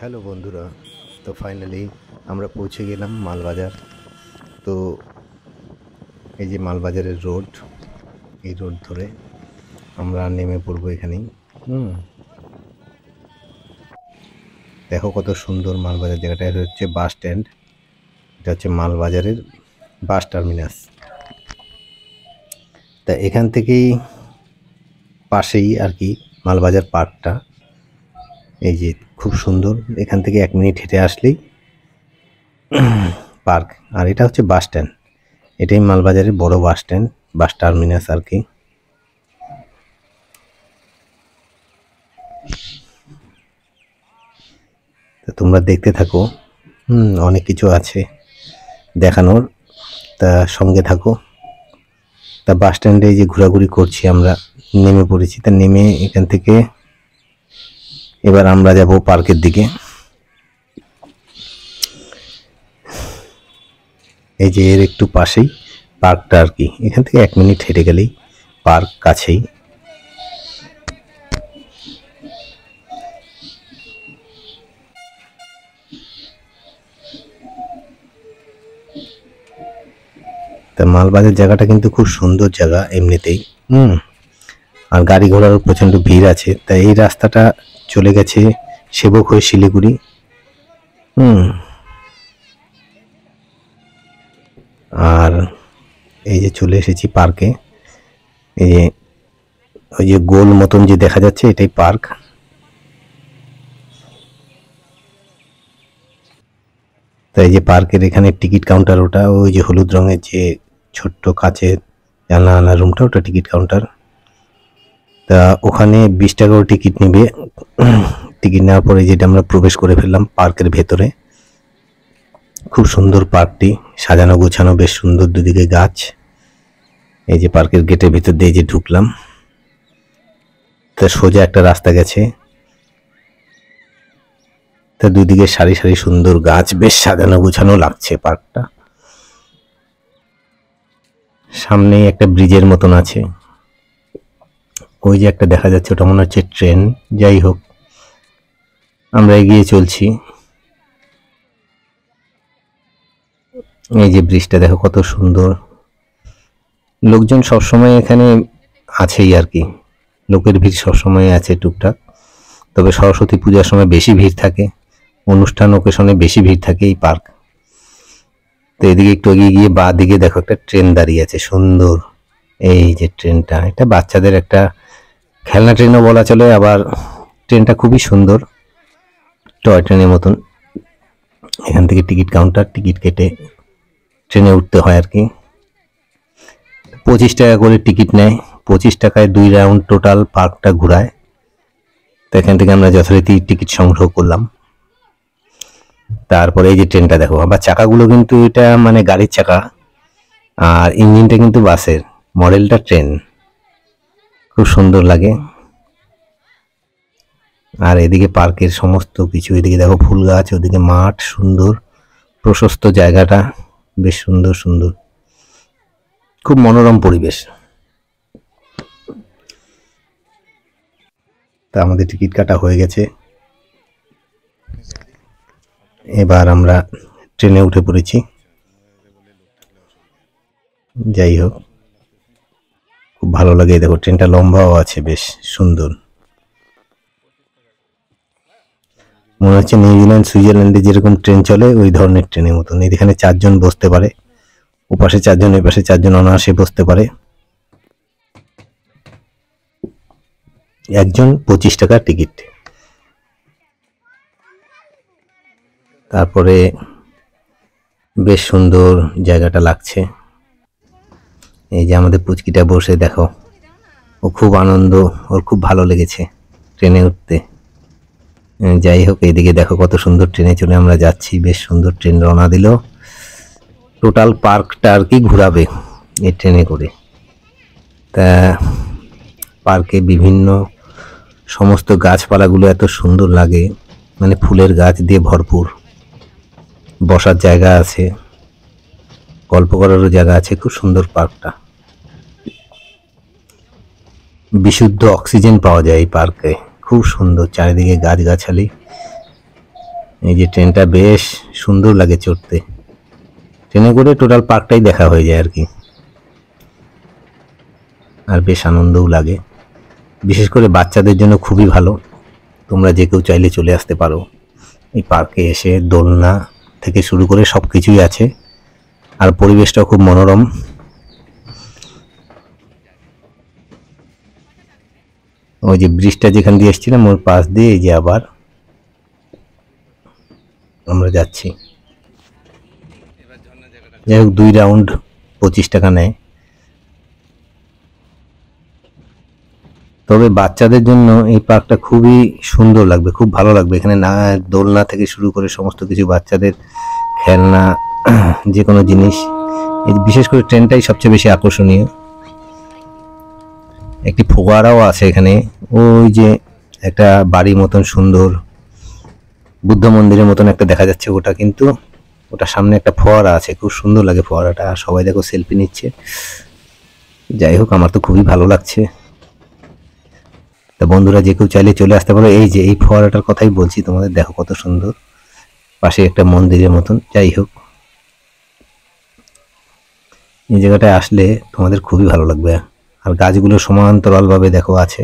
Hello বন্ধুরা, তো finally আমরা পৌঁছে গেলাম মালবাজার। তো এই যে মালবাজারের রোড, এই রোড ধরে আমরা নেমে পড়বো এখানেই। দেখো কত সুন্দর মালবাজার জায়গাটা। এটা হচ্ছে বাস স্ট্যান্ড, এটা হচ্ছে মালবাজারের বাস টার্মিনাস। তা এখান থেকেই পাশেই আর কি মালবাজার পার্কটা। এই যে খুব সুন্দর, এখান থেকে 1 মিনিট হেঁটে আসলেই পার্ক। আর এটা হচ্ছে বাস স্ট্যান্ড, এটাই মালবাজারের বড় বাস স্ট্যান্ড, বাস টার্মিনাস আর কি। তা তোমরা দেখতে থাকো, অনেক কিছু আছে দেখানোর, তা সঙ্গে থাকো। তা বাস স্ট্যান্ডে যে ঘোরাঘুরি করছি আমরা, নেমে পড়েছি। তা নেমে এখান থেকে এবার আমরা যাব পার্কের দিকে। এই যে এর একটু পাশেই পার্কটা আর কি, এখান থেকে 1 মিনিট হেঁটে গেলেই পার্ক কাছেই। তা মালবাজার জায়গাটা কিন্তু খুব সুন্দর জায়গা এমনিতেই। আর গাড়ি ঘোড়ারও প্রচণ্ড ভিড় আছে। তাই এই রাস্তাটা চলে গেছে সেবক হয়ে শিলিগুড়ি। আর এই যে চলে এসেছি পার্কে। এই যে ওই যে গোল মতন যে দেখা যাচ্ছে, এটাই পার্ক। তাই যে পার্কের এখানে টিকিট কাউন্টার, ওটা ওই যে হলুদ রঙের যে ছোট্ট কাচের জানলা রুমটা, ওটা টিকিট কাউন্টার। তা ওখানে 20 টাকাও টিকিট নেবে। টিকিট নেওয়ার পরে যেটা আমরা প্রবেশ করে ফেললাম পার্কের ভেতরে। খুব সুন্দর পার্কটি, সাজানো গোছানো, বেশ সুন্দর, দুদিকে গাছ। এই যে পার্কের গেটের ভিতর দিয়ে যে ঢুকলাম, তা সোজা একটা রাস্তা গেছে। তা দুদিকে সারি সারি সুন্দর গাছ, বেশ সাজানো গোছানো লাগছে পার্কটা। সামনেই একটা ব্রিজের মতন আছে, ওই যে একটা দেখা যাচ্ছে, ওটা মনে হচ্ছে ট্রেন। যাই হোক, আমরা এগিয়ে চলছি। এই যে ব্রিজটা দেখো কত সুন্দর। লোকজন সবসময় এখানে আছেই আর কি, লোকের ভিড় সবসময় আছে টুকটাক। তবে সরস্বতী পূজার সময় বেশি ভিড় থাকে, অনুষ্ঠান ওকেশনে বেশি ভিড় থাকে এই পার্ক। তো এদিকে একটু এগিয়ে গিয়ে বাঁ দিকে দেখো একটা ট্রেন দাঁড়িয়ে আছে, সুন্দর। এই যে ট্রেনটা, এটা বাচ্চাদের একটা খেলনা ট্রেনও বলা চলে, আবার ট্রেনটা খুবই সুন্দর, টয় ট্রেনের মতন। এখান থেকে টিকিট কাউন্টার, টিকিট কেটে ট্রেনে উঠতে হয় আর কি। 25 টাকা করে টিকিট নেয়, 25 টাকায় 2 রাউন্ড টোটাল পার্কটা ঘুরায়। তো এখান থেকে আমরা যথারীতি টিকিট সংগ্রহ করলাম। তারপরে এই যে ট্রেনটা দেখো, আবার চাকাগুলো কিন্তু এটা মানে গাড়ির চাকা, আর ইঞ্জিনটা কিন্তু বাসের, মডেলটা ট্রেন। খুব সুন্দর লাগে। আর এদিকে পার্কের সমস্ত কিছু, এদিকে দেখো ফুল গাছ, ওদিকে মাঠ, সুন্দর প্রশস্ত জায়গাটা, বেশ সুন্দর সুন্দর, খুব মনোরম পরিবেশ। তা আমাদের টিকিট কাটা হয়ে গেছে, এবার আমরা ট্রেনে উঠে পড়েছি। যাই হোক, খুব ভালো লাগে। দেখো ট্রেনটা লম্বাও আছে, বেশ সুন্দর। মনে হচ্ছে নিউজিল্যান্ড সুইজারল্যান্ডে যেরকম ট্রেন চলে ওই ধরনের ট্রেনের মতন। এখানে 4 জন বসতে পারে, ওপাশে 4 জন, এপাশে 4 জন অনায়াসে বসতে পারে। একজন 25 টাকার টিকিট। তারপরে বেশ সুন্দর জায়গাটা লাগছে। এই যে আমাদের পুচকিটা বসে, দেখো ও খুব আনন্দ, ওর খুব ভালো লেগেছে ট্রেনে উঠতে। যাই হোক, এইদিকে দেখো কত সুন্দর ট্রেনে চলে আমরা যাচ্ছি, বেশ সুন্দর ট্রেন রওনা দিল। টোটাল পার্কটা আর কি ঘুরাবে এই ট্রেনে করে। তা পার্কে বিভিন্ন সমস্ত গাছপালাগুলো এত সুন্দর লাগে, মানে ফুলের গাছ দিয়ে ভরপুর। বসার জায়গা আছে, গল্প করারও জায়গা আছে, খুব সুন্দর পার্কটা। বিশুদ্ধ অক্সিজেন পাওয়া যায় এই পার্কে, খুব সুন্দর, চারিদিকে গাছগাছালি। এই যে ট্রেনটা বেশ সুন্দর লাগে চড়তে, ট্রেনে করে টোটাল পার্কটাই দেখা হয়ে যায় আর কি, আর বেশ আনন্দও লাগে। বিশেষ করে বাচ্চাদের জন্য খুবই ভালো, তোমরা যে কেউ চাইলে চলে আসতে পারো এই পার্কে এসে। দোলনা থেকে শুরু করে সব কিছুই আছে, আর পরিবেশটাও খুব মনোরম। ওই যে ব্রিজটা যেখান দিয়ে এসেছিলাম ওর পাশ দিয়ে এই যে আবার আমরা যাচ্ছি। যাই হোক 2 রাউন্ড 25 টাকা নেয়, তবে বাচ্চাদের জন্য এই পার্কটা খুবই সুন্দর লাগবে, খুব ভালো লাগবে। এখানে না দোলনা থেকে শুরু করে সমস্ত কিছু, বাচ্চাদের খেলনা, যে কোনো জিনিস, বিশেষ করে ট্রেনটাই সবচেয়ে বেশি আকর্ষণীয়। একটি ফোয়ারাও আছে এখানে, ওই যে একটা বাড়ি মতন সুন্দর বুদ্ধ মন্দিরের মতন একটা দেখা যাচ্ছে, ওটা কিন্তু ওটা সামনে একটা ফোয়ারা আছে, খুব সুন্দর লাগে ফোয়ারাটা। সবাই দেখো সেলফি নিচ্ছে। যাই হোক আমার তো খুবই ভালো লাগছে। তা বন্ধুরা যে কেউ চাইলে চলে আসতে পারো। এই যে এই ফোয়ারাটার কথাই বলছি তোমাদের, দেখো কত সুন্দর, পাশে একটা মন্দিরের মতন। যাই হোক এই জায়গাটায় আসলে তোমাদের খুবই ভালো লাগবে। আর গাছগুলো সমান্তরালভাবে দেখো আছে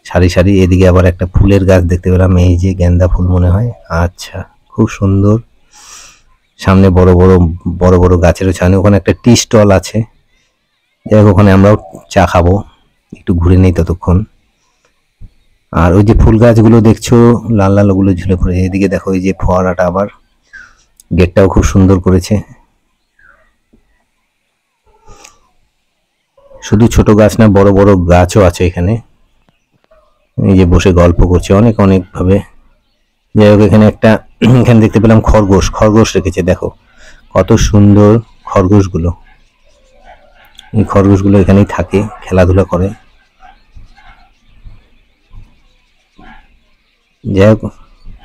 সারি সারি। এদিকে আবার একটা ফুলের গাছ দেখতে পেলাম, এই যে গেন্দা ফুল মনে হয়। আচ্ছা, খুব সুন্দর। সামনে বড় বড় বড় বড় গাছের ছানে ওখানে একটা টি স্টল আছে। যাই হোক ওখানে আমরাও চা খাবো, একটু ঘুরে নেই ততক্ষণ। আর ওই যে ফুল গাছগুলো দেখছো লাল লাল, ওগুলো ঝুলে পড়ে। এদিকে দেখো এই যে ফোয়ারাটা, আবার গেটটাও খুব সুন্দর করেছে। শুধু ছোট গাছ না, বড় বড় গাছও আছে এখানে। এই যে বসে গল্প করছে অনেক অনেক ভাবে। যাই হোক এখানে একটা এখানে দেখতে পেলাম খরগোশ, খরগোশ রেখেছে, দেখো কত সুন্দর খরগোশগুলো। এই খরগোশগুলো এখানেই থাকে, খেলাধুলা করে। যাই হোক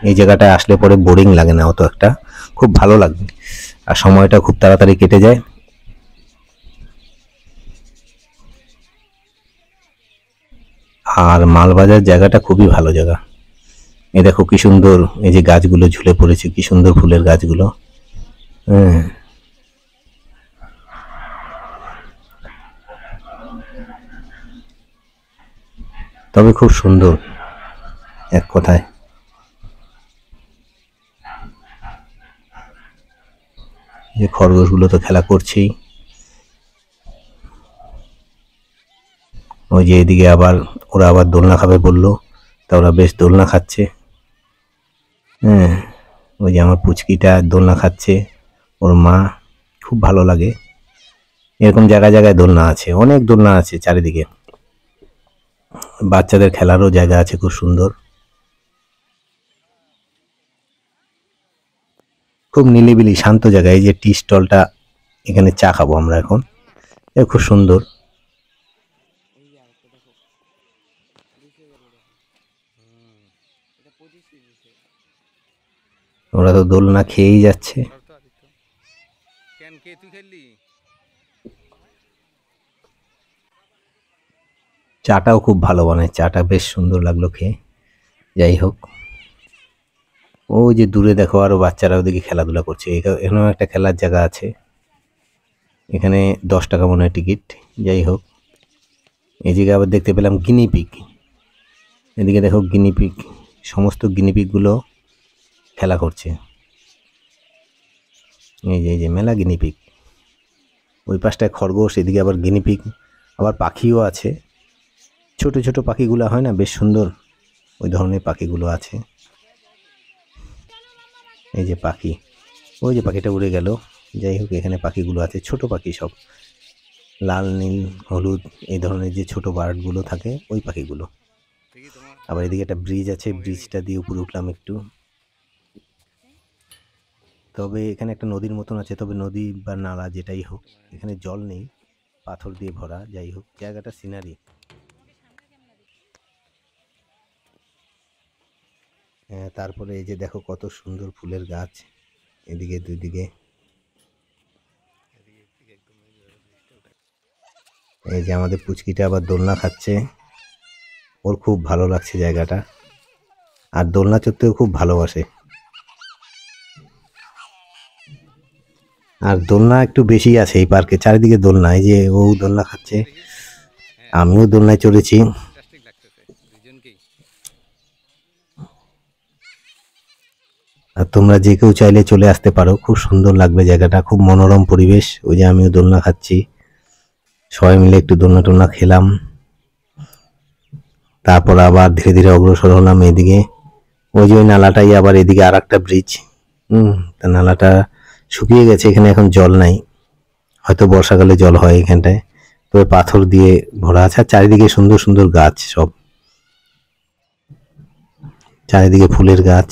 এই জায়গাটায় আসলে পরে বোরিং লাগে না অত একটা, খুব ভালো লাগবে, আর সময়টা খুব তাড়াতাড়ি কেটে যায়। আর মালবাজার জায়গাটা খুবই ভালো জায়গা। এই দেখো কি সুন্দর, এই যে গাছগুলো ঝুলে পড়েছে, কি সুন্দর ফুলের গাছগুলো। হ্যাঁ, তবে খুব সুন্দর এক কথায়। যে খরগোশগুলো তো খেলা করছেই। ওই যে এদিকে আবার ওরা আবার দোলনা খাবে বললো, তা ওরা বেশ দোলনা খাচ্ছে। হ্যাঁ, ওই যে আমার পুচকিটা দোলনা খাচ্ছে, ওর মা। খুব ভালো লাগে। এরকম জায়গায় জায়গায় দোলনা আছে, অনেক দোলনা আছে চারিদিকে। বাচ্চাদের খেলারও জায়গা আছে খুব সুন্দর, খুব নিলিবিলি শান্ত জায়গা। এই যে টি স্টলটা, এখানে চা খাবো আমরা এখন, খুব সুন্দর। ওরা তো দোলনা খেয়েই যাচ্ছে। চাটাও খুব ভালো বানায়, চাটা বেশ সুন্দর লাগলো খেয়ে। যাই হোক ওই যে দূরে দেখো আরো বাচ্চারা ওদিকে খেলাধুলা করছে। এখানেও একটা খেলার জায়গা আছে, এখানে 10 টাকা মনে হয় টিকিট। যাই হোক এদিকে আবার দেখতে পেলাম গিনিপিগ। এদিকে দেখো গিনিপিগ, সমস্ত গিনিপিগগুলো খেলা করছে। এই যে মেলা গিনিপিগ, ওই পাশটায় খরগোশ, এদিকে আবার গিনিপিগ, আবার পাখিও আছে। ছোট ছোট পাখিগুলো হয় না, বেশ সুন্দর, ওই ধরনের পাখিগুলো আছে। এই যে পাখি, ওই যে পাখিটা উড়ে গেল। যাই হোক এখানে পাখিগুলো আছে, ছোট পাখি সব, লাল নীল হলুদ এই ধরনের যে ছোট বার্ডগুলো থাকে, ওই পাখিগুলো। আবার এদিকে একটা ব্রিজ আছে, ব্রিজটা দিয়ে উপরে উঠলাম একটু। তবে এখানে একটা নদীর মতন আছে, তবে নদী বা নালা যেটাই হোক, এখানে জল নেই, পাথর দিয়ে ভরা। যাই হোক জায়গাটা সিনারি। হ্যাঁ, তারপরে এই যে দেখো কত সুন্দর ফুলের গাছ, এদিকে দুদিকে। এই যে আমাদের পুচকিটা আবার দোলনা খাচ্ছে, ওর খুব ভালো লাগছে জায়গাটা, আর দোলনা চড়তেও খুব ভালোবাসে। আর দোলনা একটু বেশি আছে এই পার্কে, চারিদিকে দোলনা। এই যে ও দোলনা খাচ্ছে, আমিও দোলনায় চড়েছি। আর তোমরা যে কেউ চাইলে চলে আসতে পারো, খুব সুন্দর লাগবে জায়গাটা, খুব মনোরম পরিবেশ। ওই যে আমিও দোলনা খাচ্ছি, সবাই মিলে একটু দোলনা টোলনা খেলাম, তারপর আবার ধীরে ধীরে অগ্রসর হলাম এদিকে। ওই যে ওই নালাটাই আবার এদিকে আর একটা ব্রিজ। তা নালাটা শুকিয়ে গেছে, এখানে এখন জল নাই, হয়তো বর্ষাকালে জল হয় এখানটায়। তবে পাথর দিয়ে ভরা আছে, আর চারিদিকে সুন্দর সুন্দর গাছ, সব চারিদিকে ফুলের গাছ।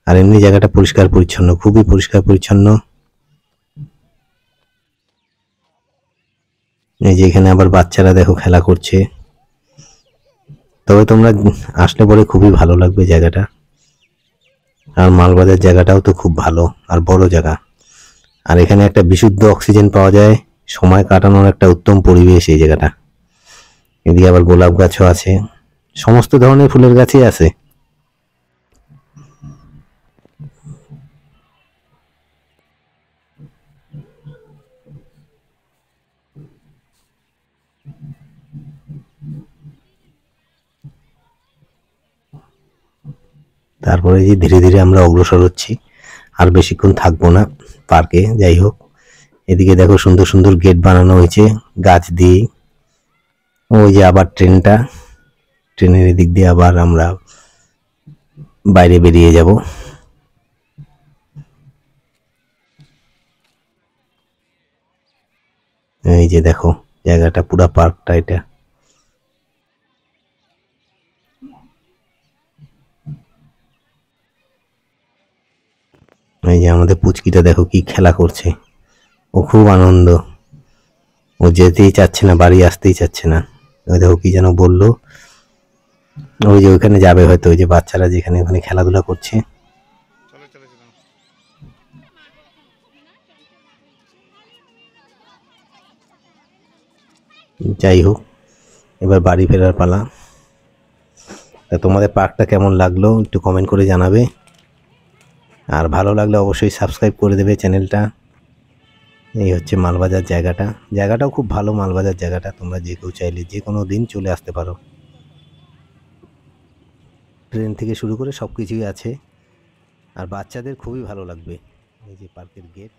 আর এমনি জায়গাটা পরিষ্কার পরিচ্ছন্ন, খুবই পরিষ্কার পরিচ্ছন্ন। এই যে এখানে আবার বাচ্চারা দেখো খেলা করছে। তবে তোমরা আসলে পরে খুবই ভালো লাগবে জায়গাটা। আর মালবাজার জায়গাটাও তো খুব ভালো আর বড় জায়গা। আর এখানে একটা বিশুদ্ধ অক্সিজেন পাওয়া যায়, সময় কাটানোর একটা উত্তম পরিবেশ এই জায়গাটা। এদিকে আবার গোলাপ গাছও আছে, সমস্ত ধরনের ফুলের গাছই আছে। তারপরে যে ধীরে ধীরে আমরা অগ্রসর হচ্ছি, আর বেশিক্ষণ থাকবো না পার্কে। যাই হোক, এদিকে দেখো সুন্দর সুন্দর গেট বানানো হয়েছে গাছ দিয়ে। ওই যে আবার ট্রেনটা, ট্রেনের এদিক দিয়ে আবার আমরা বাইরে বেরিয়ে যাব। এই যে দেখো জায়গাটা, পুরা পার্কটা এটা। এই যে আমাদের পুচকিটা দেখো কি খেলা করছে, ও খুব আনন্দ, ও যেতেই চাচ্ছে না, বাড়ি আসতেই চাচ্ছে না। ওই দেখো কি যেন বললো, ওই যে ওইখানে যাবে হয়তো, ওই যে বাচ্চারা যেখানে ওখানে খেলাধুলা করছে। যাই হোক, এবার বাড়ি ফেরার পালা। তা তোমাদের পার্কটা কেমন লাগলো একটু কমেন্ট করে জানাবে, আর ভালো লাগলে অবশ্যই সাবস্ক্রাইব করে দেবে চ্যানেলটা। এই হচ্ছে মালবাজার জায়গাটা, জায়গাটাও খুব ভালো। মালবাজার জায়গাটা তোমরা যে কেউ চাইলে যে কোনো দিন চলে আসতে পারো। ট্রেন থেকে শুরু করে সব কিছুই আছে, আর বাচ্চাদের খুবই ভালো লাগবে। এই যে পার্কের গেট।